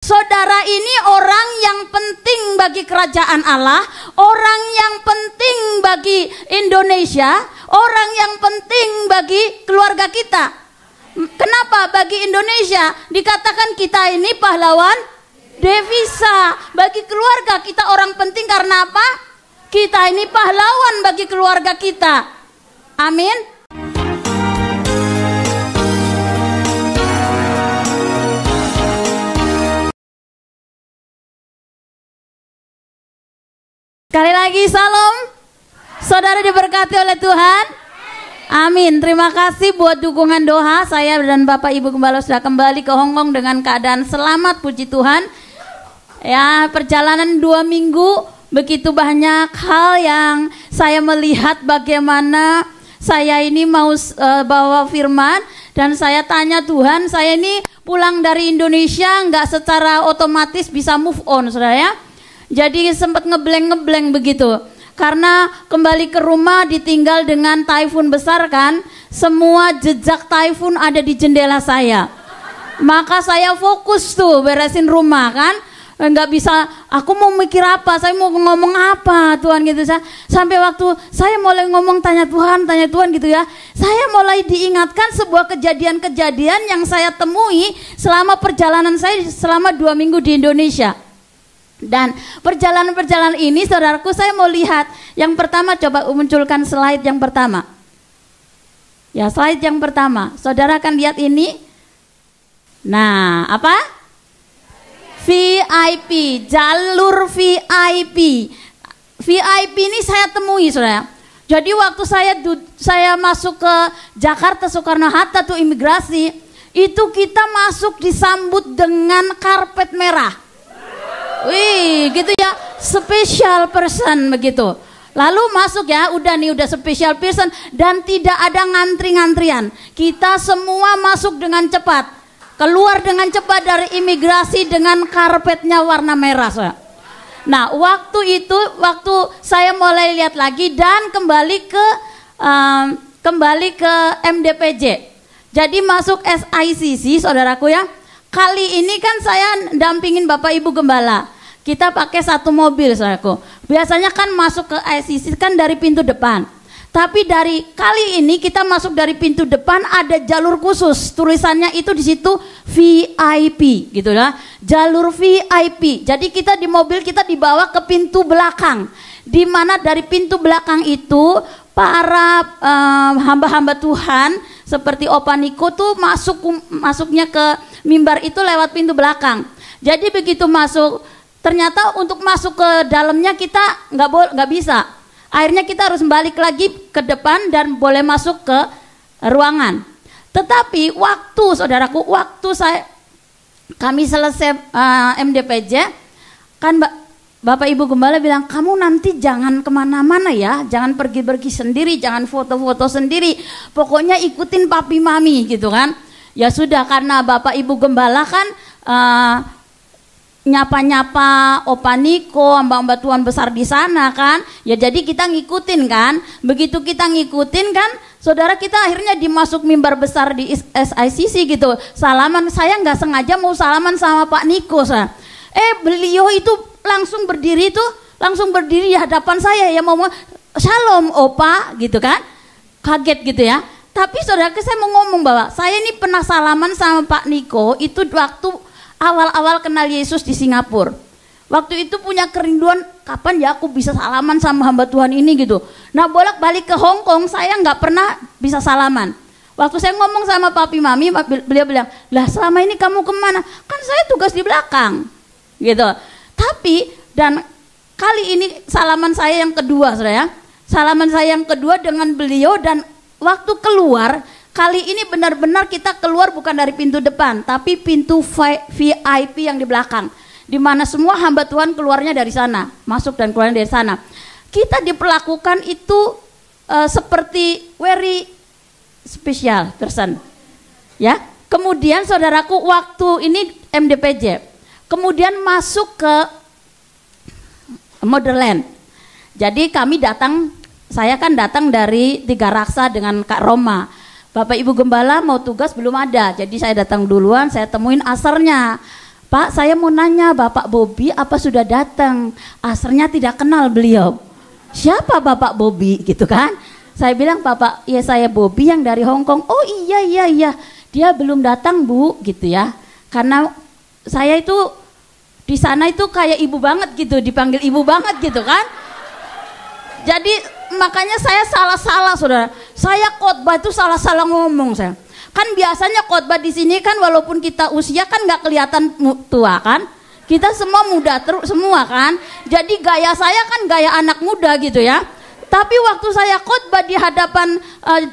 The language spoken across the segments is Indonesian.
Saudara ini orang yang penting bagi kerajaan Allah, orang yang penting bagi Indonesia, orang yang penting bagi keluarga kita. Kenapa bagi Indonesia dikatakan kita ini pahlawan devisa? Bagi keluarga kita orang penting karena apa? Kita ini pahlawan bagi keluarga kita. Amin. Sekali lagi salam. Saudara diberkati oleh Tuhan. Amin. Terima kasih buat dukungan doa. Saya dan Bapak Ibu Gembala sudah kembali ke Hong Kong dengan keadaan selamat, puji Tuhan. Ya, perjalanan 2 minggu, begitu banyak hal yang saya melihat bagaimana saya ini mau bawa firman. Dan saya tanya Tuhan, saya ini pulang dari Indonesia nggak secara otomatis bisa move on, saudara ya. Jadi sempat ngeblank begitu. Karena kembali ke rumah ditinggal dengan taifun besar kan. Semua jejak taifun ada di jendela saya. Maka saya fokus tuh beresin rumah kan. Nggak bisa, aku mau mikir apa, saya mau ngomong apa Tuhan gitu. Sampai waktu saya mulai ngomong tanya Tuhan gitu ya. Saya mulai diingatkan sebuah kejadian-kejadian yang saya temui selama perjalanan saya selama 2 minggu di Indonesia. Dan perjalanan-perjalanan ini saudaraku saya mau lihat. Yang pertama coba munculkan slide yang pertama. Ya, slide yang pertama. Saudara akan lihat ini. Nah, apa? VIP, jalur VIP. VIP ini saya temui saudara. Jadi waktu saya masuk ke Jakarta Soekarno-Hatta tuh imigrasi, itu kita masuk disambut dengan karpet merah. Wih, gitu ya, special person begitu. Lalu masuk ya, udah special person dan tidak ada ngantri-ngantrian. Kita semua masuk dengan cepat, keluar dengan cepat dari imigrasi dengan karpetnya warna merah. Nah, waktu saya mulai lihat lagi dan kembali ke MDPJ. Jadi masuk SICC, saudaraku ya. Kali ini kan saya dampingin Bapak Ibu Gembala. Kita pakai satu mobil, saudaraku. Biasanya kan masuk ke ICC kan dari pintu depan. Tapi dari kali ini kita masuk dari pintu depan ada jalur khusus. Tulisannya itu di situ VIP, gitu lah. Jalur VIP. Jadi kita di mobil kita dibawa ke pintu belakang. Di mana dari pintu belakang itu para hamba-hamba Tuhan seperti Opa Niko tuh masuknya ke mimbar itu lewat pintu belakang. Jadi begitu masuk, ternyata untuk masuk ke dalamnya kita nggak bisa. Akhirnya kita harus balik lagi ke depan dan boleh masuk ke ruangan. Tetapi saudaraku, kami selesai MDPJ, kan Bapak Ibu Gembala bilang, kamu nanti jangan kemana-mana ya, jangan pergi-pergi sendiri, jangan foto-foto sendiri, pokoknya ikutin papi mami gitu kan. Ya sudah, karena Bapak Ibu Gembala kan nyapa-nyapa Opa Niko, hamba-hamba Tuhan besar di sana kan. Ya jadi kita ngikutin kan. Begitu kita ngikutin kan, saudara, kita akhirnya dimasuk mimbar besar di SICC gitu. Salaman, saya nggak sengaja mau salaman sama Pak Niko. Beliau itu langsung berdiri di hadapan saya ya, mau shalom Opa gitu kan. Kaget gitu ya. Tapi saudara, saya mau ngomong bahwa saya ini pernah salaman sama Pak Niko itu waktu awal-awal kenal Yesus di Singapura. Waktu itu punya kerinduan, kapan ya aku bisa salaman sama hamba Tuhan ini gitu. Nah, bolak-balik ke Hong Kong saya nggak pernah bisa salaman. Waktu saya ngomong sama papi mami, beliau bilang, lah selama ini kamu kemana? Kan saya tugas di belakang gitu. Tapi dan kali ini salaman saya yang kedua, saudara ya. Salaman saya yang kedua dengan beliau, dan waktu keluar kali ini benar-benar kita keluar bukan dari pintu depan, tapi pintu VIP yang di belakang, di mana semua hamba Tuhan keluarnya dari sana, masuk dan keluarnya dari sana. Kita diperlakukan itu seperti very special person, ya. Kemudian saudaraku, waktu ini MDPJ, kemudian masuk ke Motherland. Jadi saya kan datang dari Tiga Raksa dengan Kak Roma. Bapak Ibu Gembala mau tugas belum ada, jadi saya datang duluan, saya temuin asarnya. Pak, saya mau nanya, Bapak Bobby apa sudah datang? Asarnya tidak kenal beliau. Siapa Bapak Bobby gitu kan? Saya bilang, Bapak, ya saya Bobby yang dari Hong Kong. Oh iya, dia belum datang Bu gitu ya. Karena saya itu di sana itu kayak ibu banget gitu, dipanggil ibu banget gitu kan. Jadi makanya saya salah-salah saudara. Saya khotbah itu salah-salah ngomong saya. Kan biasanya khotbah di sini kan walaupun kita usia kan nggak kelihatan tua kan, kita semua muda terus semua kan. Jadi gaya saya kan gaya anak muda gitu ya. Tapi waktu saya khotbah di hadapan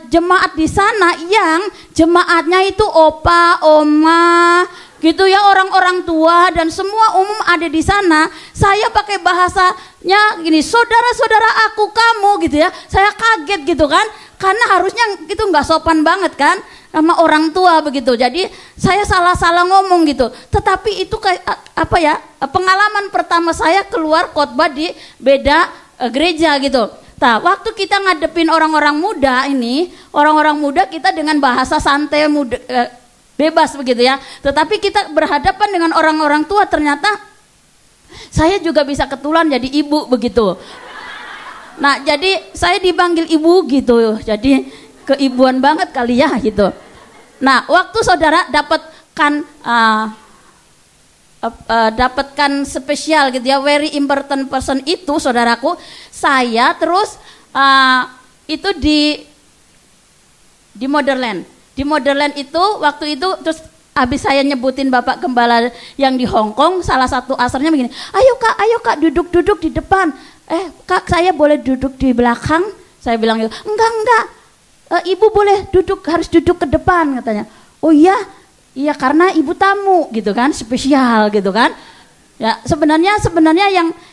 jemaat di sana yang jemaatnya itu opa, oma, gitu ya, orang-orang tua dan semua umum ada di sana. Saya pakai bahasanya gini, saudara-saudara aku kamu gitu ya. Saya kaget gitu kan, karena harusnya itu nggak sopan banget kan sama orang tua begitu. Jadi saya salah-salah ngomong gitu. Tetapi itu kayak apa ya, pengalaman pertama saya keluar khotbah di beda gereja gitu. Nah, waktu kita ngadepin orang-orang muda ini, orang-orang muda kita dengan bahasa santai muda, bebas begitu ya. Tetapi kita berhadapan dengan orang-orang tua, ternyata saya juga bisa ketulan jadi ibu begitu. Nah, jadi saya dipanggil ibu gitu. Jadi keibuan banget kali ya gitu. Nah, waktu saudara dapatkan spesial gitu ya, very important person itu saudaraku, saya terus itu di Motherland. Di Motherland itu waktu itu terus habis saya nyebutin Bapak Gembala yang di Hong Kong, salah satu asarnya begini, ayo kak duduk di depan. Kak, saya boleh duduk di belakang? Saya bilang gitu, enggak, ibu boleh duduk, harus duduk ke depan katanya. Oh iya karena ibu tamu gitu kan, spesial gitu kan. Ya sebenarnya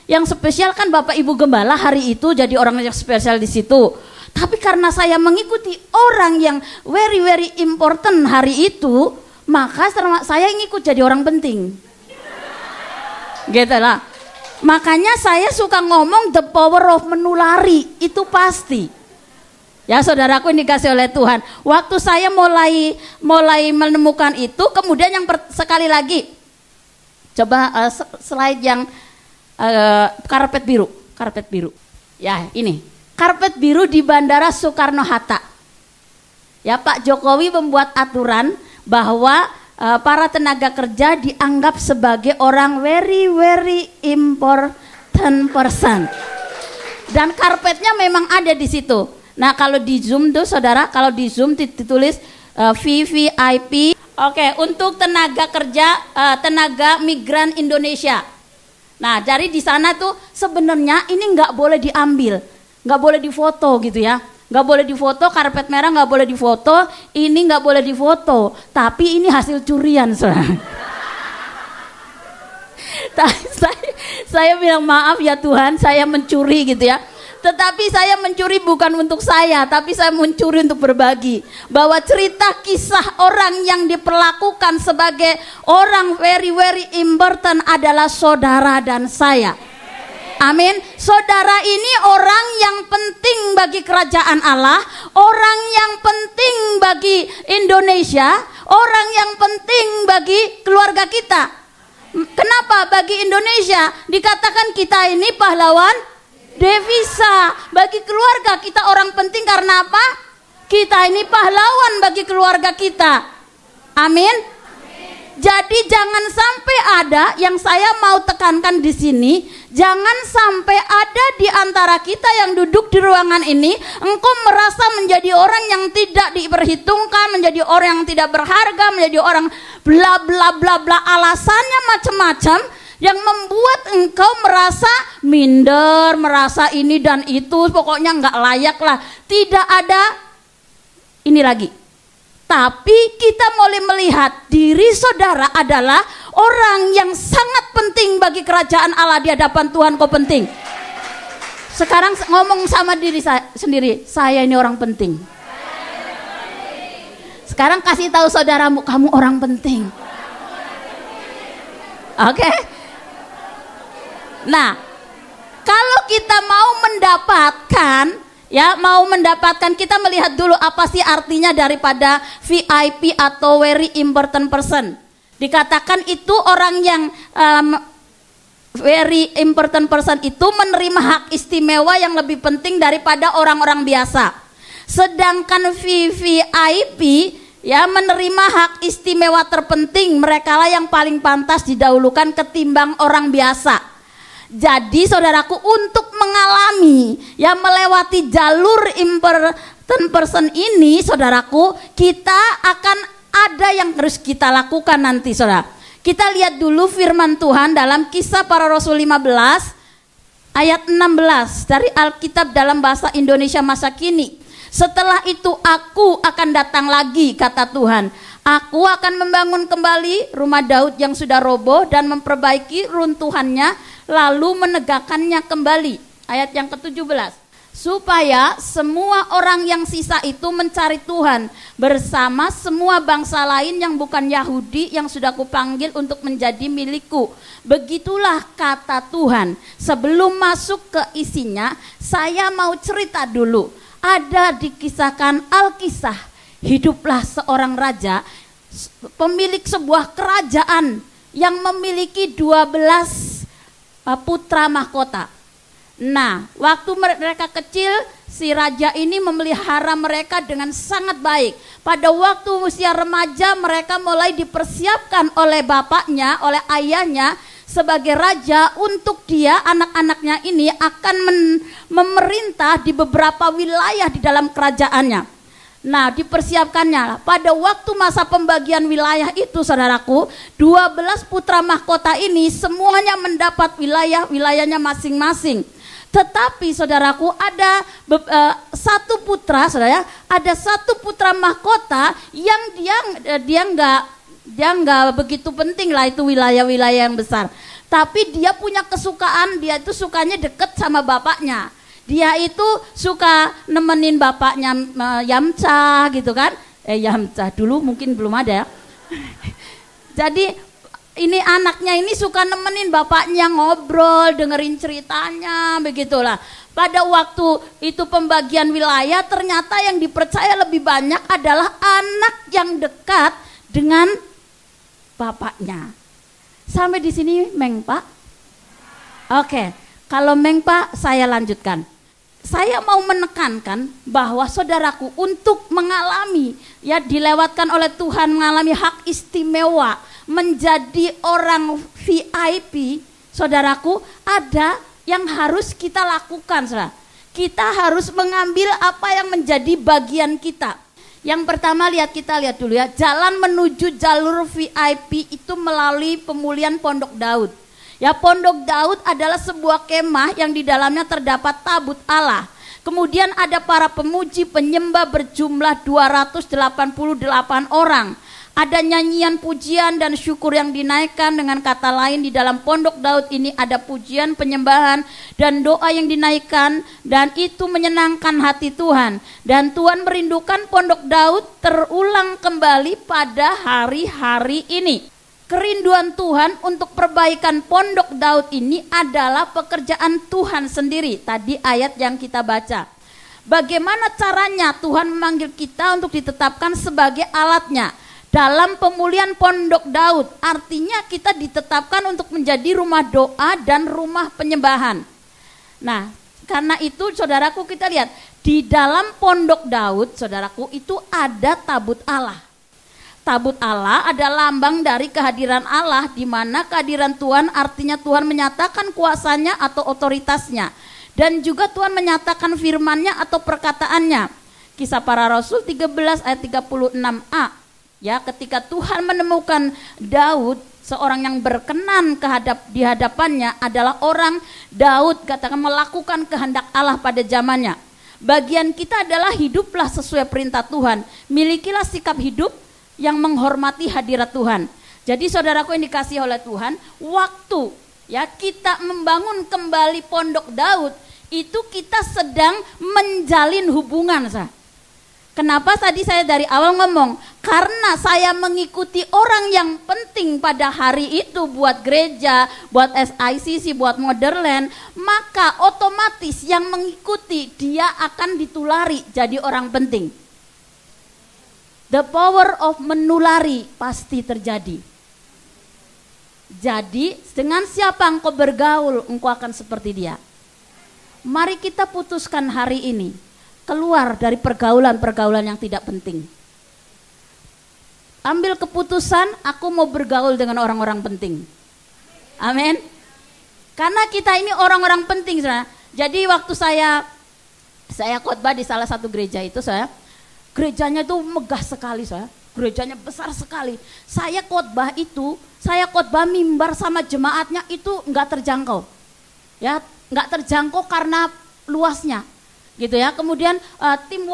yang spesial kan Bapak Ibu Gembala hari itu jadi orang yang spesial di situ. Tapi karena saya mengikuti orang yang very very important hari itu, maka saya ngikut jadi orang penting. Gitu lah. Makanya saya suka ngomong the power of menulari, itu pasti. Ya saudaraku yang dikasih oleh Tuhan. Waktu saya mulai menemukan itu, kemudian yang sekali lagi, coba slide yang karpet biru. Ya ini, karpet biru di Bandara Soekarno-Hatta. Ya, Pak Jokowi membuat aturan bahwa para tenaga kerja dianggap sebagai orang very very important person. Dan karpetnya memang ada di situ. Nah, kalau di Zoom tuh saudara, kalau di Zoom ditulis VVIP. Oke, untuk tenaga kerja, tenaga migran Indonesia. Nah, jadi di sana tuh sebenarnya ini nggak boleh diambil, nggak boleh difoto gitu ya, nggak boleh difoto, karpet merah nggak boleh difoto, ini nggak boleh difoto, tapi ini hasil curian saudara. Saya bilang maaf ya Tuhan, saya mencuri gitu ya. Tetapi saya mencuri bukan untuk saya, tapi saya mencuri untuk berbagi. Bahwa cerita kisah orang yang diperlakukan sebagai orang very very important adalah saudara dan saya. Amin. Saudara ini orang yang penting bagi kerajaan Allah, orang yang penting bagi Indonesia, orang yang penting bagi keluarga kita. Kenapa bagi Indonesia dikatakan kita ini pahlawan devisa? Bagi keluarga kita orang penting karena apa? Kita ini pahlawan bagi keluarga kita. Amin. Jadi jangan sampai ada, yang saya mau tekankan di sini, jangan sampai ada di antara kita yang duduk di ruangan ini, engkau merasa menjadi orang yang tidak diperhitungkan, menjadi orang yang tidak berharga, menjadi orang bla bla bla bla, alasannya macam-macam yang membuat engkau merasa minder, merasa ini dan itu, pokoknya nggak layak lah. Tidak ada ini lagi. Tapi kita mulai melihat diri saudara adalah orang yang sangat penting bagi kerajaan Allah di hadapan Tuhan. Kau penting. Sekarang ngomong sama diri saya sendiri, saya ini orang penting. Sekarang kasih tahu saudaramu, kamu orang penting. Oke? Nah, kalau kita mau mendapatkan, kita melihat dulu apa sih artinya daripada VIP atau very important person. Dikatakan itu orang yang very important person itu menerima hak istimewa yang lebih penting daripada orang-orang biasa. Sedangkan VVIP ya menerima hak istimewa terpenting, merekalah yang paling pantas didahulukan ketimbang orang biasa. Jadi saudaraku, untuk mengalami ya melewati jalur important person ini, saudaraku, kita akan ada yang harus kita lakukan nanti, saudara. Kita lihat dulu firman Tuhan dalam Kisah Para Rasul 15 ayat 16 dari Alkitab dalam bahasa Indonesia masa kini. Setelah itu aku akan datang lagi, kata Tuhan. Aku akan membangun kembali rumah Daud yang sudah roboh dan memperbaiki runtuhannya, lalu menegakkannya kembali. Ayat yang ke-17. Supaya semua orang yang sisa itu mencari Tuhan bersama semua bangsa lain yang bukan Yahudi yang sudah kupanggil untuk menjadi milikku. Begitulah kata Tuhan. Sebelum masuk ke isinya, saya mau cerita dulu. Ada dikisahkan Alkisah, hiduplah seorang raja, pemilik sebuah kerajaan yang memiliki 12 putra mahkota. Nah, waktu mereka kecil, si raja ini memelihara mereka dengan sangat baik. Pada waktu usia remaja, mereka mulai dipersiapkan oleh bapaknya, oleh ayahnya sebagai raja, untuk dia, anak-anaknya ini akan memerintah di beberapa wilayah di dalam kerajaannya. Nah, dipersiapkannya pada waktu masa pembagian wilayah itu, saudaraku, 12 putra mahkota ini semuanya mendapat wilayahnya masing-masing. Tetapi saudaraku, ada satu putra, saudara, ada satu putra mahkota yang dia nggak begitu penting lah itu wilayah-wilayah yang besar. Tapi dia punya kesukaan, dia itu sukanya deket sama bapaknya. Dia itu suka nemenin bapaknya yamca gitu kan. Yamca dulu mungkin belum ada ya. Jadi ini anaknya ini suka nemenin bapaknya ngobrol, dengerin ceritanya, begitulah. Pada waktu itu pembagian wilayah, ternyata yang dipercaya lebih banyak adalah anak yang dekat dengan bapaknya. Sampai di sini Meng Pak? Oke, kalau Meng Pak saya lanjutkan. Saya mau menekankan bahwa saudaraku, untuk mengalami ya dilewatkan oleh Tuhan, mengalami hak istimewa menjadi orang VIP, saudaraku, ada yang harus kita lakukan, saudara. Kita harus mengambil apa yang menjadi bagian kita. Yang pertama kita lihat dulu ya, jalan menuju jalur VIP itu melalui pemulihan Pondok Daud. Ya, Pondok Daud adalah sebuah kemah yang di dalamnya terdapat tabut Allah. Kemudian ada para pemuji penyembah berjumlah 288 orang. Ada nyanyian pujian dan syukur yang dinaikkan. Dengan kata lain, di dalam Pondok Daud ini ada pujian, penyembahan, dan doa yang dinaikkan, dan itu menyenangkan hati Tuhan. Dan Tuhan merindukan Pondok Daud terulang kembali pada hari-hari ini. Kerinduan Tuhan untuk perbaikan Pondok Daud ini adalah pekerjaan Tuhan sendiri. Tadi ayat yang kita baca. Bagaimana caranya Tuhan memanggil kita untuk ditetapkan sebagai alatnya? Dalam pemulihan Pondok Daud, artinya kita ditetapkan untuk menjadi rumah doa dan rumah penyembahan. Nah, karena itu saudaraku, kita lihat di dalam Pondok Daud, saudaraku, itu ada tabut Allah. Tabut Allah ada lambang dari kehadiran Allah, di mana kehadiran Tuhan artinya Tuhan menyatakan kuasanya atau otoritasnya, dan juga Tuhan menyatakan firman-Nya atau perkataannya. Kisah Para Rasul 13 ayat 36a. Ya, ketika Tuhan menemukan Daud, seorang yang berkenan di hadapannya adalah orang Daud, katakan melakukan kehendak Allah pada zamannya. Bagian kita adalah hiduplah sesuai perintah Tuhan. Milikilah sikap hidup yang menghormati hadirat Tuhan. Jadi saudaraku yang dikasihi oleh Tuhan, waktu ya kita membangun kembali Pondok Daud, itu kita sedang menjalin hubungan. Kenapa tadi saya dari awal ngomong? Karena saya mengikuti orang yang penting pada hari itu buat gereja, buat SICC, buat Motherland, maka otomatis yang mengikuti dia akan ditulari jadi orang penting. The power of menulari pasti terjadi. Jadi dengan siapa engkau bergaul, engkau akan seperti dia. Mari kita putuskan hari ini keluar dari pergaulan-pergaulan yang tidak penting. Ambil keputusan, aku mau bergaul dengan orang-orang penting. Amin. Karena kita ini orang-orang penting, saudara. Jadi waktu saya khotbah di salah satu gereja itu, gerejanya itu megah sekali, gerejanya besar sekali. Saya khotbah mimbar sama jemaatnya itu nggak terjangkau, ya, nggak terjangkau karena luasnya, gitu ya. Kemudian tim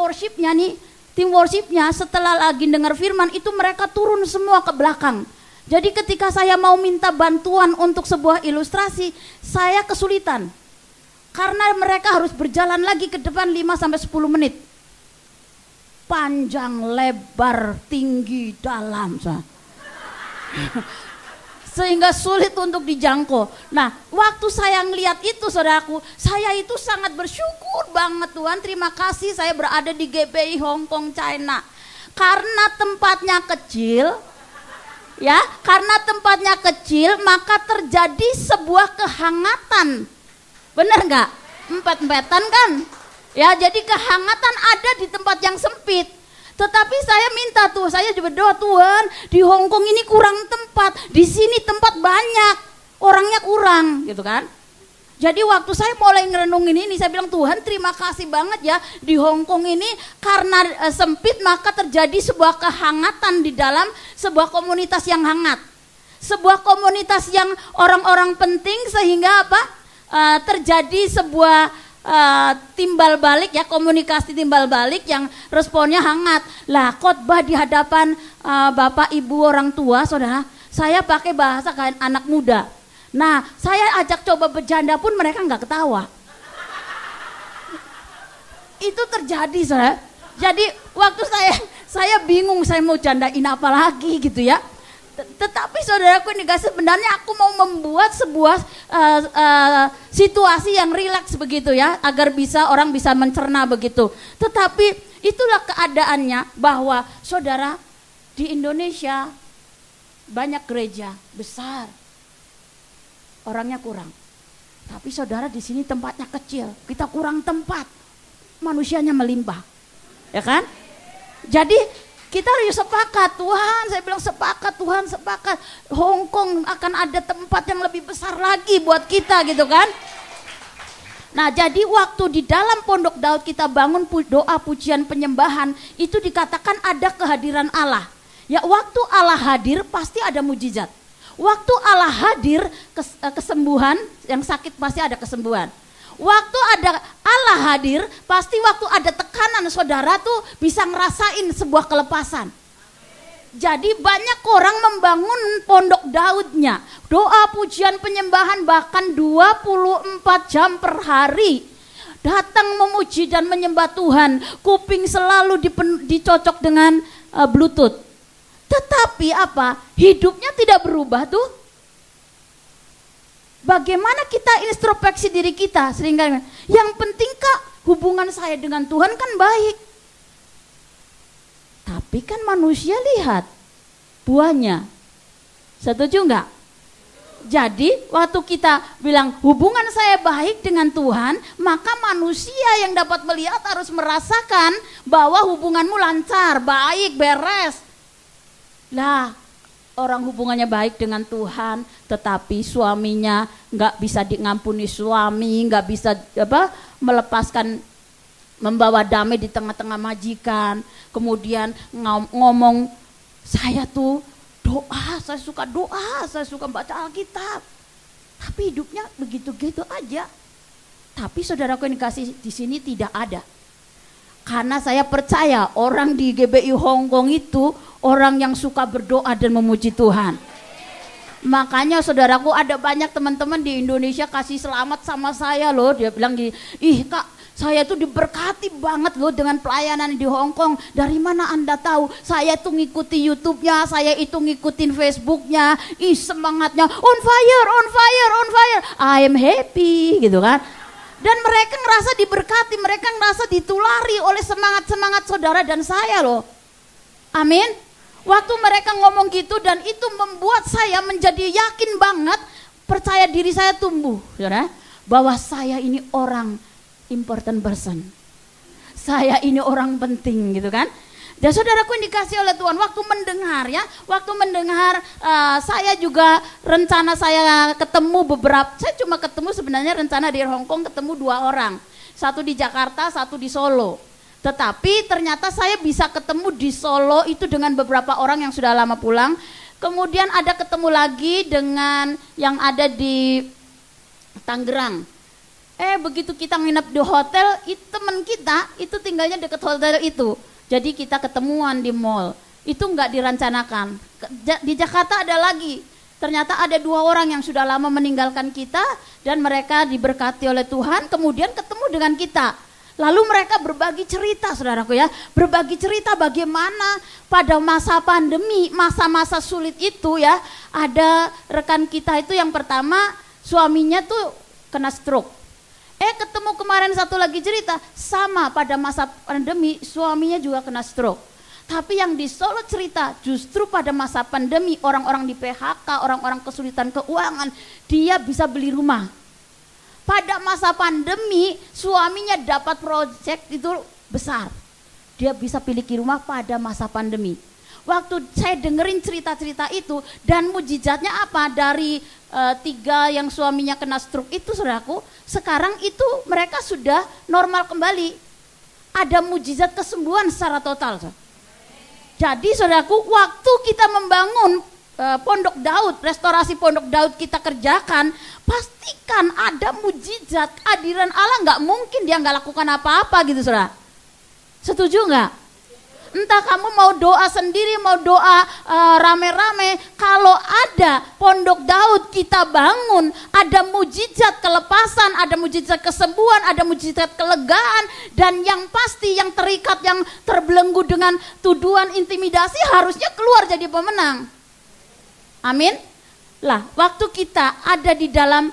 worshipnya setelah lagi dengar firman itu mereka turun semua ke belakang. Jadi ketika saya mau minta bantuan untuk sebuah ilustrasi, saya kesulitan. Karena mereka harus berjalan lagi ke depan 5-10 menit. Panjang, lebar, tinggi, dalam. Sehingga sulit untuk dijangkau. Nah, waktu saya ngelihat itu, saudaraku, saya itu sangat bersyukur banget, Tuhan. Terima kasih saya berada di GBI Hong Kong, China. Karena tempatnya kecil, ya, karena tempatnya kecil, maka terjadi sebuah kehangatan. Benar nggak? Empet-empetan kan? Ya, jadi kehangatan ada di tempat yang sempit. Tetapi saya minta tuh, saya juga berdoa, Tuhan, di Hong Kong ini kurang tempat, di sini tempat banyak, orangnya kurang, gitu kan? Jadi waktu saya mulai ngerenungin ini, saya bilang, Tuhan, terima kasih banget ya, di Hong Kong ini karena sempit maka terjadi sebuah kehangatan di dalam sebuah komunitas yang hangat, sebuah komunitas yang orang-orang penting, sehingga apa? Terjadi sebuah timbal balik, ya, komunikasi timbal balik yang responnya hangat. Lah, khotbah di hadapan bapak ibu orang tua, saudara, saya pakai bahasa kayak anak muda. Nah, saya ajak coba bercanda pun mereka nggak ketawa. Itu terjadi, saudara. Jadi waktu saya bingung, saya mau candain apa lagi gitu ya. Tetapi saudaraku ini guys, sebenarnya aku mau membuat sebuah situasi yang rileks begitu ya, agar orang bisa mencerna begitu. Tetapi itulah keadaannya, bahwa saudara, di Indonesia banyak gereja besar, orangnya kurang. Tapi saudara, di sini tempatnya kecil, kita kurang tempat, manusianya melimpah, ya kan? Jadi kita harus sepakat, Tuhan, saya bilang sepakat, Tuhan, sepakat. Hong Kong akan ada tempat yang lebih besar lagi buat kita, gitu kan. Nah, jadi waktu di dalam Pondok Daud kita bangun doa pujian penyembahan, itu dikatakan ada kehadiran Allah. Ya, waktu Allah hadir pasti ada mujizat. Waktu Allah hadir, kesembuhan, yang sakit pasti ada kesembuhan. Waktu ada Allah hadir, pasti waktu ada tekanan, saudara tuh bisa ngerasain sebuah kelepasan. Jadi banyak orang membangun Pondok Daudnya, doa pujian penyembahan bahkan 24 jam per hari. Datang memuji dan menyembah Tuhan, kuping selalu dicocok dengan Bluetooth. Tetapi apa? Hidupnya tidak berubah tuh. Bagaimana kita introspeksi diri kita seringkali, yang penting Kak, hubungan saya dengan Tuhan kan baik. Tapi kan manusia lihat buahnya. Setuju enggak? Jadi waktu kita bilang hubungan saya baik dengan Tuhan, maka manusia yang dapat melihat harus merasakan bahwa hubunganmu lancar, baik, beres. Lah, orang hubungannya baik dengan Tuhan, tetapi suaminya nggak bisa ngampuni suami, nggak bisa melepaskan, membawa damai di tengah-tengah majikan. Kemudian ngomong, saya tuh doa, saya suka doa, saya suka baca Alkitab, tapi hidupnya begitu-gitu aja. Tapi saudaraku yang dikasih, di sini tidak ada. Karena saya percaya orang di GBI Hong Kong itu orang yang suka berdoa dan memuji Tuhan. Makanya saudaraku, ada banyak teman-teman di Indonesia kasih selamat sama saya loh. Dia bilang gini, ih Kak, saya tuh diberkati banget loh dengan pelayanan di Hong Kong. Dari mana Anda tahu? Saya tuh ngikuti YouTube-nya, saya itu ngikutin Facebook-nya. Ih, semangatnya on fire, on fire, on fire. I am happy gitu kan. Dan mereka ngerasa diberkati, mereka ngerasa ditulari oleh semangat-semangat saudara dan saya loh. Amin. Waktu mereka ngomong gitu dan itu membuat saya menjadi yakin banget, percaya diri saya tumbuh, saudara, bahwa saya ini orang important person. Saya ini orang penting gitu kan. Dan saudaraku yang dikasih oleh Tuhan, waktu mendengar ya, saya juga rencana saya ketemu saya cuma ketemu sebenarnya rencana di Hong Kong ketemu 2 orang. Satu di Jakarta, satu di Solo. Tetapi ternyata saya bisa ketemu di Solo itu dengan beberapa orang yang sudah lama pulang. Kemudian ada ketemu lagi dengan yang ada di Tangerang. Begitu kita nginep di hotel, teman kita itu tinggalnya dekat hotel itu. Jadi kita ketemuan di mall. Itu enggak dirancanakan. Di Jakarta ada lagi. Ternyata ada 2 orang yang sudah lama meninggalkan kita dan mereka diberkati oleh Tuhan, kemudian ketemu dengan kita. Lalu mereka berbagi cerita, saudaraku ya, berbagi cerita bagaimana pada masa pandemi, masa-masa sulit itu ya, ada rekan kita itu yang pertama suaminya tuh kena stroke. Ketemu kemarin satu lagi cerita, sama pada masa pandemi suaminya juga kena stroke. Tapi yang di Solo cerita justru pada masa pandemi orang-orang di PHK, orang-orang kesulitan keuangan, dia bisa beli rumah. Pada masa pandemi suaminya dapat proyek itu besar. Dia bisa miliki rumah pada masa pandemi. Waktu saya dengerin cerita-cerita itu dan mujizatnya apa dari 3 yang suaminya kena stroke itu, saudaraku, sekarang itu mereka sudah normal kembali. Ada mujizat kesembuhan secara total. Jadi saudaraku, waktu kita membangun Pondok Daud, restorasi Pondok Daud kita kerjakan, pastikan ada mujizat kehadiran Allah. Nggak mungkin dia nggak lakukan apa-apa gitu, saudara. Setuju nggak? Entah kamu mau doa sendiri, mau doa rame-rame, kalau ada Pondok Daud kita bangun, ada mujizat kelepasan, ada mujizat kesembuhan, ada mujizat kelegaan, dan yang pasti yang terikat, yang terbelenggu dengan tuduhan intimidasi harusnya keluar jadi pemenang. Amin. Lah, waktu kita ada di dalam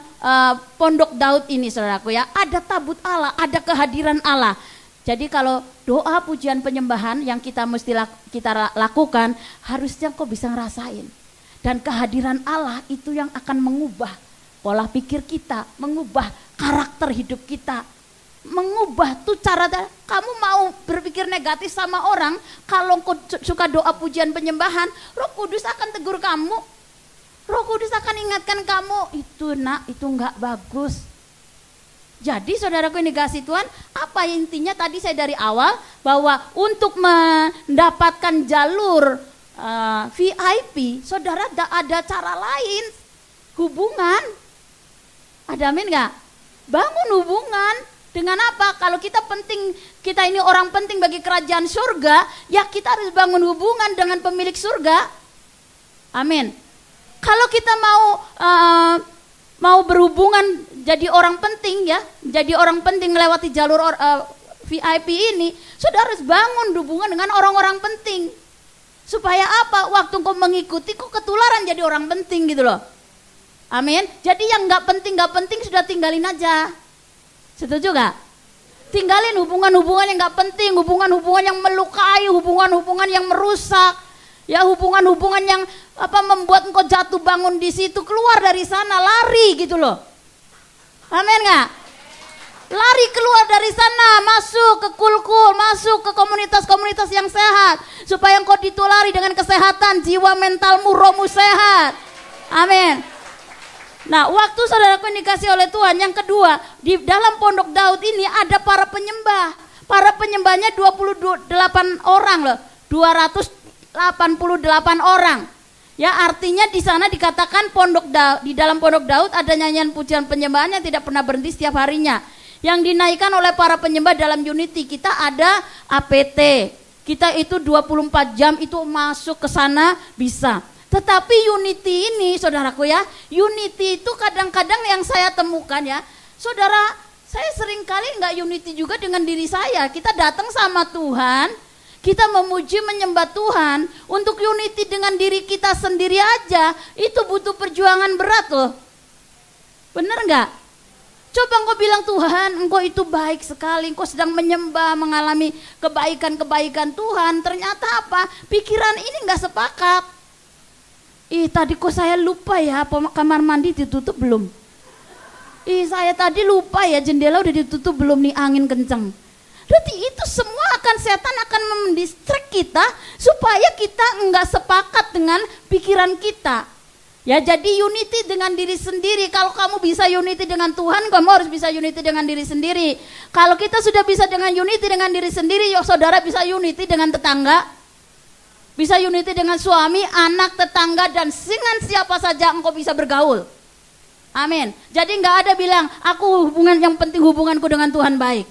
Pondok Daud ini, saudaraku ya, ada tabut Allah, ada kehadiran Allah. Jadi kalau doa pujian penyembahan yang kita kita lakukan, harusnya kau bisa ngerasain. Dan kehadiran Allah itu yang akan mengubah pola pikir kita, mengubah karakter hidup kita, mengubah tuh cara kamu mau berpikir negatif sama orang. Kalau kau suka doa pujian penyembahan, Roh Kudus akan tegur kamu. Roh Kudus akan ingatkan kamu, itu itu enggak bagus. Jadi saudaraku yang dikasih Tuhan, apa intinya tadi saya dari awal, bahwa untuk mendapatkan jalur VIP, saudara ada cara lain, hubungan. Ada amin gak? Bangun hubungan. Dengan apa? Kalau kita penting, kita ini orang penting bagi kerajaan surga, ya kita harus bangun hubungan dengan pemilik surga. Amin. Kalau kita mau berhubungan jadi orang penting ya, jadi orang penting melewati jalur VIP ini, saudara harus bangun hubungan dengan orang-orang penting. Supaya apa? Waktu kau mengikuti, kau ketularan jadi orang penting gitu loh. Amin. Jadi yang nggak penting sudah tinggalin aja. Setuju gak? Tinggalin hubungan-hubungan yang nggak penting, hubungan-hubungan yang melukai, hubungan-hubungan yang merusak, ya hubungan-hubungan yang membuat engkau jatuh bangun di situ, keluar dari sana, lari gitu loh. Amin gak? Lari keluar dari sana, masuk ke kulkul, masuk ke komunitas-komunitas yang sehat, supaya engkau ditulari dengan kesehatan, jiwa mentalmu, rohmu sehat. Amin. Nah, waktu saudaraku dikasih oleh Tuhan, yang kedua, di dalam Pondok Daud ini ada para penyembah. Para penyembahnya 28 orang loh, 288 orang. Ya, artinya di sana dikatakan di dalam Pondok Daud ada nyanyian pujian penyembahan yang tidak pernah berhenti setiap harinya. Yang dinaikkan oleh para penyembah dalam Unity. Kita ada APT. Kita itu 24 jam itu masuk ke sana bisa. Tetapi Unity ini, saudaraku ya, Unity itu kadang-kadang yang saya temukan ya, saudara, saya sering kali nggak Unity juga dengan diri saya. Kita datang sama Tuhan, kita memuji menyembah Tuhan. Untuk Unity dengan diri kita sendiri aja, itu butuh perjuangan berat loh. Bener nggak? Coba engkau bilang, Tuhan engkau itu baik sekali, engkau sedang menyembah, mengalami kebaikan-kebaikan Tuhan. Ternyata apa? Pikiran ini gak sepakat. Tadi kok saya lupa ya, kamar mandi ditutup belum? Saya tadi lupa ya, jendela udah ditutup belum nih, angin kenceng. Berarti itu semua setan akan mendistract kita supaya kita enggak sepakat dengan pikiran kita. Ya, jadi unity dengan diri sendiri. Kalau kamu bisa unity dengan Tuhan, kamu harus bisa unity dengan diri sendiri. Kalau kita sudah bisa dengan unity dengan diri sendiri, yuk saudara bisa unity dengan tetangga. Bisa unity dengan suami, anak, tetangga, dan dengan siapa saja engkau bisa bergaul. Amin. Jadi enggak ada bilang, yang penting hubunganku dengan Tuhan baik.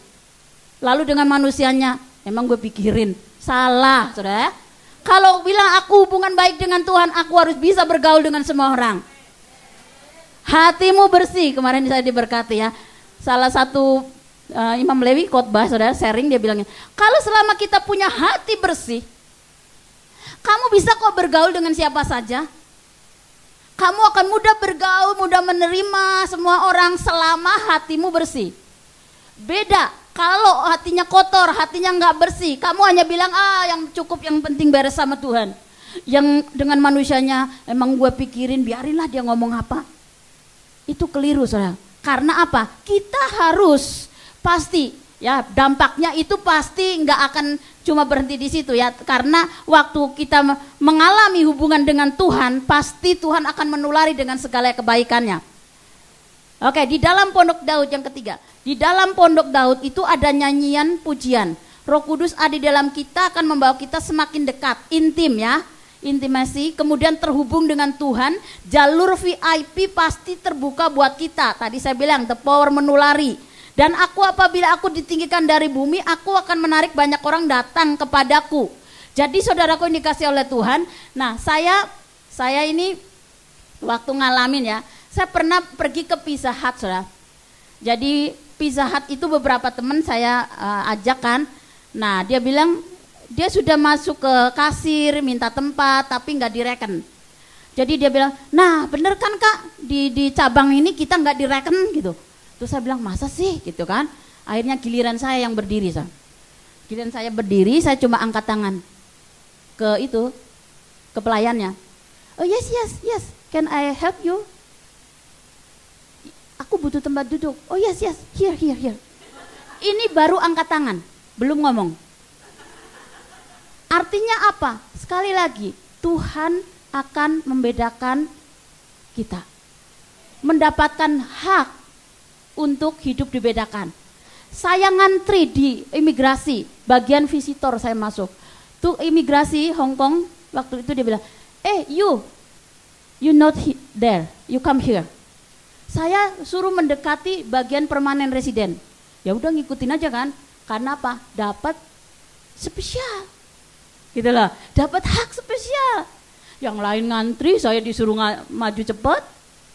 Lalu dengan manusianya, emang gue pikirin. Salah, saudara. Kalau bilang aku hubungan baik dengan Tuhan, aku harus bisa bergaul dengan semua orang. Hatimu bersih. Kemarin saya diberkati ya. Salah satu Imam Lewi khotbah, saudara, sharing, dia bilangnya, kalau selama kita punya hati bersih, kamu bisa kok bergaul dengan siapa saja. Kamu akan mudah bergaul, mudah menerima semua orang selama hatimu bersih. Beda kalau hatinya kotor, hatinya nggak bersih, kamu hanya bilang yang cukup, yang penting beres sama Tuhan. Yang dengan manusianya emang gue pikirin, biarinlah dia ngomong apa. Itu keliru, saudara. Karena apa? Kita harus pasti ya, dampaknya itu pasti nggak akan cuma berhenti di situ ya. Karena waktu kita mengalami hubungan dengan Tuhan, pasti Tuhan akan menulari dengan segala kebaikannya. Oke, di dalam Pondok Daud yang ketiga. Di dalam Pondok Daud itu ada nyanyian pujian. Roh Kudus ada di dalam kita, akan membawa kita semakin dekat, intim ya, intimasi, kemudian terhubung dengan Tuhan. Jalur VIP pasti terbuka buat kita. Tadi saya bilang the power menulari. Dan apabila aku ditinggikan dari bumi, aku akan menarik banyak orang datang kepadaku. Jadi saudaraku yang dikasih oleh Tuhan. Nah, saya ini waktu ngalamin ya, saya pernah pergi ke Pizza Hut, saudara. Jadi Pizza Hut itu beberapa teman saya ajak kan. Nah, dia bilang dia sudah masuk ke kasir, minta tempat, tapi nggak direken. Jadi dia bilang, nah bener kan Kak, di cabang ini kita nggak direken gitu. Terus saya bilang, masa sih gitu kan. Akhirnya giliran saya yang berdiri. Giliran saya berdiri, saya cuma angkat tangan ke pelayannya. Oh yes, can I help you? Aku butuh tempat duduk. Oh yes, here. Ini baru angkat tangan, belum ngomong. Artinya apa? Sekali lagi, Tuhan akan membedakan kita. Mendapatkan hak untuk hidup dibedakan. Saya ngantri di imigrasi, bagian visitor saya masuk. Tuh imigrasi Hong Kong, waktu itu dia bilang, you not there, you come here. Saya suruh mendekati bagian permanen residen. Ya udah ngikutin aja kan. Karena apa? Dapat spesial. Gitu loh. Dapat hak spesial. Yang lain ngantri, saya disuruh maju cepat,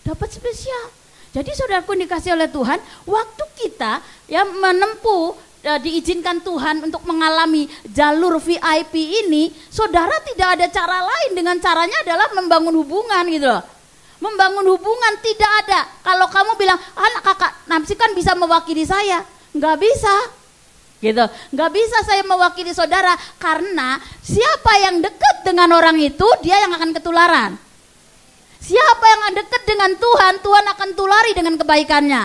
dapat spesial. Jadi saudaraku dikasih oleh Tuhan, waktu kita ya menempuh diizinkan Tuhan untuk mengalami jalur VIP ini, saudara tidak ada cara lain, dengan caranya adalah membangun hubungan gitu loh. Membangun hubungan tidak ada. Kalau kamu bilang, anak kakak Namsi kan bisa mewakili saya. Nggak bisa. Gitu. Nggak bisa saya mewakili saudara. Karena siapa yang dekat dengan orang itu, dia yang akan ketularan. Siapa yang dekat dengan Tuhan, Tuhan akan tulari dengan kebaikannya.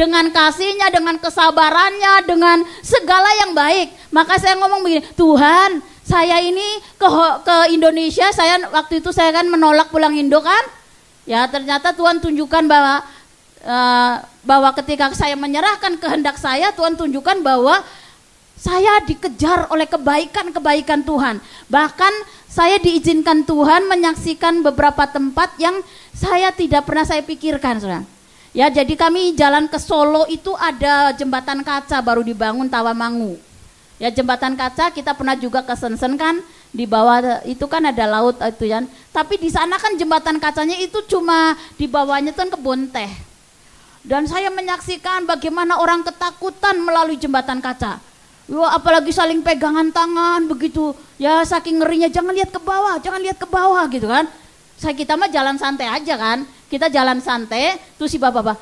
Dengan kasihnya, dengan kesabarannya, dengan segala yang baik. Maka saya ngomong begini, Tuhan, saya ini ke Indonesia, waktu itu saya kan menolak pulang Indo kan. Ya ternyata Tuhan tunjukkan bahwa ketika saya menyerahkan kehendak saya, Tuhan tunjukkan bahwa saya dikejar oleh kebaikan-kebaikan Tuhan. Bahkan saya diizinkan Tuhan menyaksikan beberapa tempat yang saya tidak pernah saya pikirkan, saudara. Ya, jadi kami jalan ke Solo itu ada jembatan kaca baru dibangun Tawamangu. Ya, jembatan kaca kita pernah juga ke Sensen kan, di bawah itu kan ada laut itu ya. Tapi di sana kan jembatan kacanya itu cuma di bawahnya kan kebun teh. Dan saya menyaksikan bagaimana orang ketakutan melalui jembatan kaca. Wah, apalagi saling pegangan tangan begitu. Ya saking ngerinya, jangan lihat ke bawah gitu kan. Kita mah jalan santai aja kan. Kita jalan santai, terus si bapak-bapak,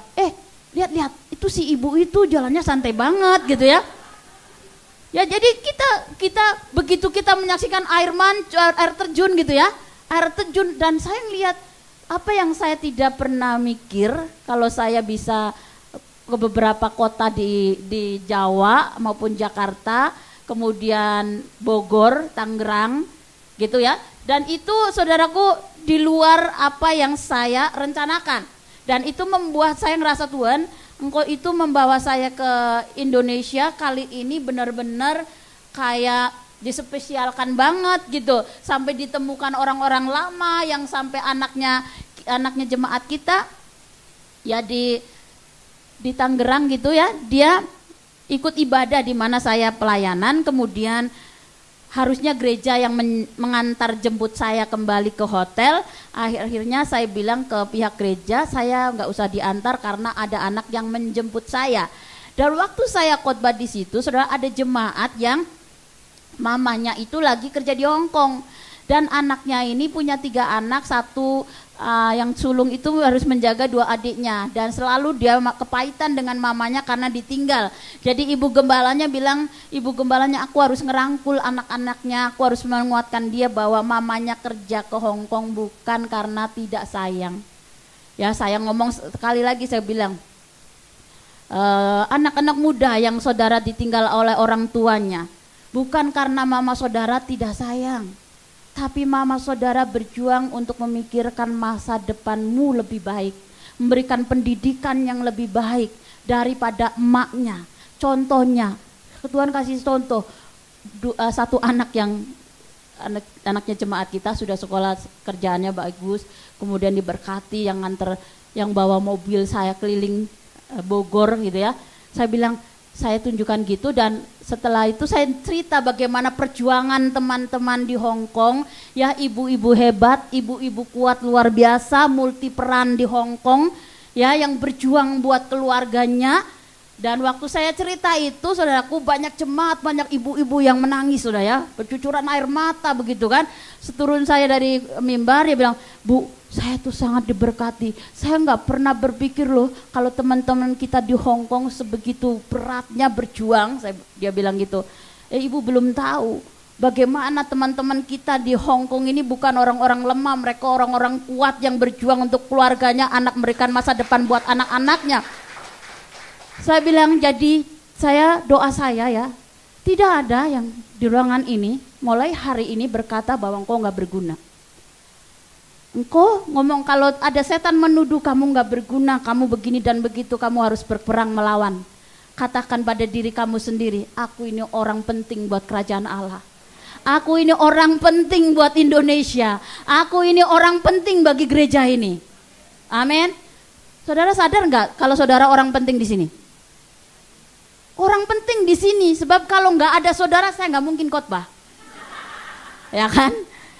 lihat itu si ibu itu jalannya santai banget gitu ya. Ya jadi kita begitu kita menyaksikan air terjun gitu ya, air terjun, dan saya ngelihat apa yang saya tidak pernah mikir kalau saya bisa ke beberapa kota di Jawa maupun Jakarta, kemudian Bogor, Tangerang gitu ya. Dan itu saudaraku di luar apa yang saya rencanakan. Dan itu membuat saya ngerasa Tuhan, Engkau itu membawa saya ke Indonesia kali ini benar-benar kayak dispesialkan banget gitu. Sampai ditemukan orang-orang lama yang sampai anaknya jemaat kita ya di Tangerang gitu ya. Dia ikut ibadah di mana saya pelayanan, kemudian harusnya gereja yang mengantar jemput saya kembali ke hotel. Akhirnya saya bilang ke pihak gereja, saya nggak usah diantar karena ada anak yang menjemput saya. Dan waktu saya khotbah di situ, saudara, ada jemaat yang mamanya itu lagi kerja di Hong Kong. Dan anaknya ini punya 3 anak, satu yang sulung itu harus menjaga 2 adiknya. Dan selalu dia kepahitan dengan mamanya karena ditinggal. Jadi ibu gembalanya bilang, aku harus ngerangkul anak-anaknya, aku harus menguatkan dia bahwa mamanya kerja ke Hong Kong bukan karena tidak sayang. Ya, saya ngomong sekali lagi, saya bilang, anak-anak muda yang saudara ditinggal oleh orang tuanya, bukan karena mama saudara tidak sayang, tapi mama saudara berjuang untuk memikirkan masa depanmu lebih baik, memberikan pendidikan yang lebih baik daripada emaknya. Contohnya, Tuhan kasih contoh, satu anak yang anaknya jemaat kita sudah sekolah, kerjaannya bagus, kemudian diberkati, yang bawa mobil saya keliling Bogor gitu ya. Saya bilang, saya tunjukkan gitu, dan setelah itu saya cerita bagaimana perjuangan teman-teman di Hong Kong, ya, ibu-ibu hebat, ibu-ibu kuat luar biasa, multi peran di Hong Kong, ya, yang berjuang buat keluarganya. Dan waktu saya cerita itu, saudaraku, banyak jemaat, banyak ibu-ibu yang menangis, saudara ya, bercucuran air mata begitu kan. Seturun saya dari mimbar, dia bilang, Bu, saya tuh sangat diberkati. Saya nggak pernah berpikir loh kalau teman-teman kita di Hong Kong sebegitu beratnya berjuang. Dia bilang gitu. Ibu belum tahu bagaimana teman-teman kita di Hong Kong ini bukan orang-orang lemah, mereka orang-orang kuat yang berjuang untuk keluarganya, anak memberikan masa depan buat anak-anaknya. Saya bilang, jadi doa saya ya, tidak ada yang di ruangan ini mulai hari ini berkata bahwa engkau nggak berguna. Engkau ngomong kalau ada setan menuduh kamu nggak berguna, kamu begini dan begitu, kamu harus berperang melawan. Katakan pada diri kamu sendiri, aku ini orang penting buat kerajaan Allah. Aku ini orang penting buat Indonesia. Aku ini orang penting bagi gereja ini. Amin. Saudara sadar nggak kalau saudara orang penting di sini? Orang penting di sini, sebab kalau nggak ada saudara saya nggak mungkin khotbah. Ya kan?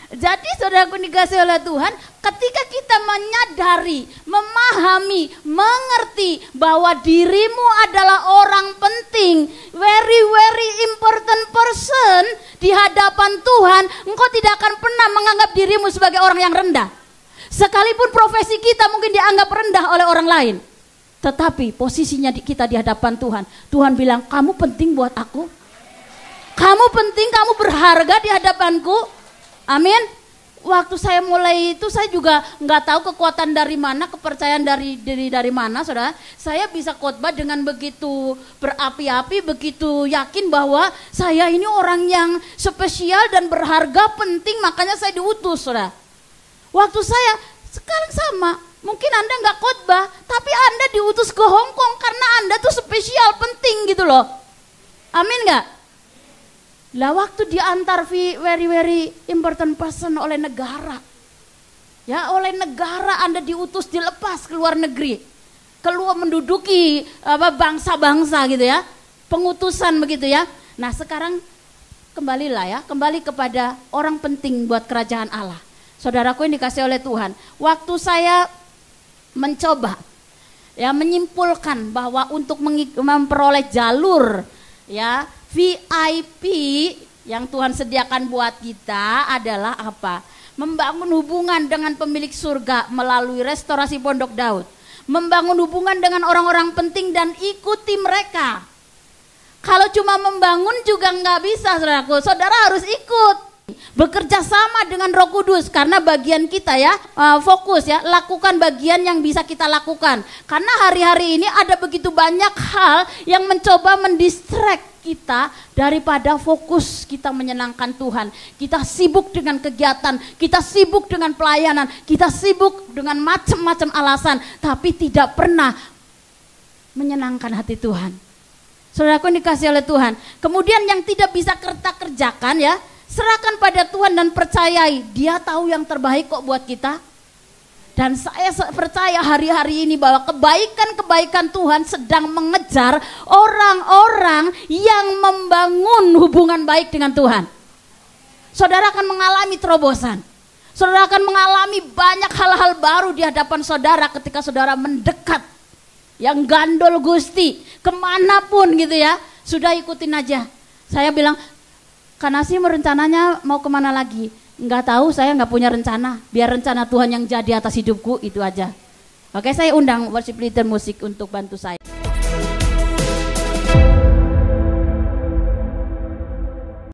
Jadi saudaraku dikasih oleh Tuhan, ketika kita menyadari, memahami, mengerti bahwa dirimu adalah orang penting, very very important person di hadapan Tuhan, engkau tidak akan pernah menganggap dirimu sebagai orang yang rendah. Sekalipun profesi kita mungkin dianggap rendah oleh orang lain, tetapi posisinya kita di hadapan Tuhan, Tuhan bilang, kamu penting buat aku, kamu penting, kamu berharga di hadapanku. Amin. Waktu saya mulai itu, saya juga nggak tahu kekuatan dari mana, kepercayaan dari mana, saudara. Saya bisa khotbah dengan begitu berapi-api, begitu yakin bahwa saya ini orang yang spesial dan berharga, penting, makanya saya diutus, saudara. Waktu saya sekarang sama, mungkin Anda nggak khotbah, tapi Anda diutus ke Hong Kong karena Anda tuh spesial, penting gitu loh. Amin nggak? Lah waktu diantar very very important person oleh negara, ya, oleh negara Anda diutus, dilepas ke luar negeri, keluar menduduki bangsa-bangsa gitu ya, pengutusan begitu ya. Nah sekarang kembalilah ya, kembali kepada orang penting buat kerajaan Allah. Saudaraku yang dikasih oleh Tuhan, waktu saya mencoba ya menyimpulkan bahwa untuk memperoleh jalur ya VIP yang Tuhan sediakan buat kita adalah apa? Membangun hubungan dengan pemilik surga melalui restorasi Pondok Daud, membangun hubungan dengan orang-orang penting dan ikuti mereka. Kalau cuma membangun juga nggak bisa, saudaraku. Saudara harus ikut, bekerja sama dengan Roh Kudus, karena bagian kita ya, fokus ya, lakukan bagian yang bisa kita lakukan. Karena hari-hari ini ada begitu banyak hal yang mencoba mendistract kita daripada fokus kita menyenangkan Tuhan. Kita sibuk dengan kegiatan, kita sibuk dengan pelayanan, kita sibuk dengan macam-macam alasan, tapi tidak pernah menyenangkan hati Tuhan. Saudaraku dikasih oleh Tuhan. Kemudian yang tidak bisa kita kerjakan ya, serahkan pada Tuhan dan percayai, Dia tahu yang terbaik kok buat kita. Dan saya percaya hari-hari ini bahwa kebaikan-kebaikan Tuhan sedang mengejar orang-orang yang membangun hubungan baik dengan Tuhan. Saudara akan mengalami terobosan. Saudara akan mengalami banyak hal-hal baru di hadapan saudara ketika saudara mendekat. Yang gandol Gusti, kemanapun gitu ya, sudah ikutin aja. Saya bilang, Kanasi rencananya mau kemana lagi? Enggak tahu, saya enggak punya rencana. Biar rencana Tuhan yang jadi atas hidupku, itu aja. Oke, saya undang worship leader musik untuk bantu saya.